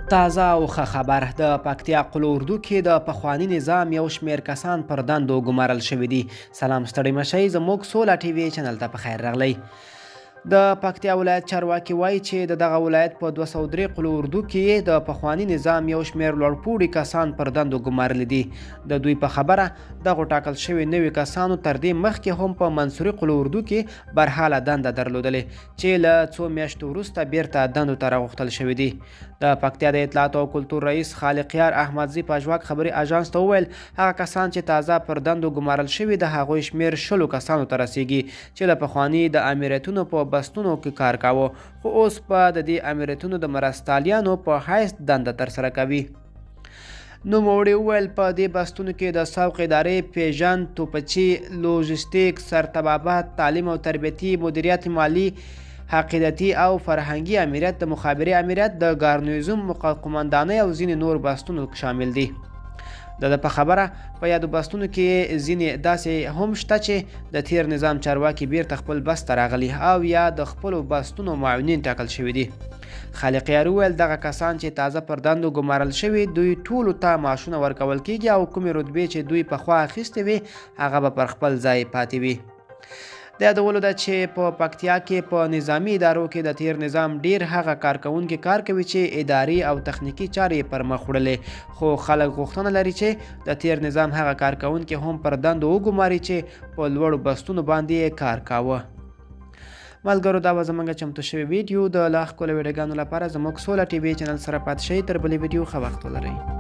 تازه او ښه خبر د پکتیا قلو اردو کې د پخواني نظام یو شمیر کسان پر دندو ګمارل شوي دي. سلام ستړي مشئ، زموږ سوله ټي وي چینل ته په خیر راغلی. د پکتیا ولایت چارواکي وایي چې دغه ولایت په 203 قلو اردو کې د پخواني نظام یو شمیر لوړپوړي کسان پر دندو ګمارلي دي. د دوی په خبره دغو ټاکل شوي نوي کسانو تر دې مخکې هم په منصوري قلو اردو کې برحاله دنده درلودلې چې له څو میاشتو وروسته بیرته دندو ته راغوښتل شوي دي. د پکتیا د اطلاعات او کلتور رئیس خالقیار احمدزي په ژواک خبري اژانس ته وویل هغه کسان چې تازه پر دندو ګمارل شوي د هغوی شمیر 10 کسانو ته رسیږي چې له پخواني د امریتونو په بستونو کې کار کاوه، خو اوس په د دې امریتونو د مرستالیانو په حیث دنده ترسره کوي. نوموړي وویل په دې بستونو کې د سوق ادارې، پیژند، توپچي، لوژستیک، سرطبابت، تعلیم او تربیتي، مدیریت مالي، عقیدتي او فرهنګي امریت، د مخابري امریت، د ګارنیزم قمندانۍ او ځینې نور بستونو شامل دي. د په خبره په یادو بستونو کې ځینې داسې هم شته چې د تیر نظام چارواکي بیرته خپل بست ته راغلي او یا د خپلو بستونو معاونین ټاکل شوي دي. خالقیار وویل دغه کسان چې تازه پر دندو ګمارل شوي دوی ټولو ته معاشونه ورکول کیږي او کومې رتبې چې دوی پخوا اخیستې وي هغه به پر خپل ځای پاتې وي. د یادولو ده چې په پکتیا کې په نظامی ادارو کې د تیر نظام ډیر هغه کارکوونکي کار کوي چې اداري او تخنیکی چارې پر مخ وړلې، خو خلک غوښتنه لري چې د تیر نظام هغه کارکوونکي هم پر دندو وګماري چې په لوړو بستونو باندې کار کاوه. ملګرو، دا به زموږ چمتو شوی ویډیو. د لا ښکلو ویډیوګانو لپاره زموږ سوله ټي وي چینل سره پاتې شئ. تر بلې ویډیو ښه وخت ولرئ.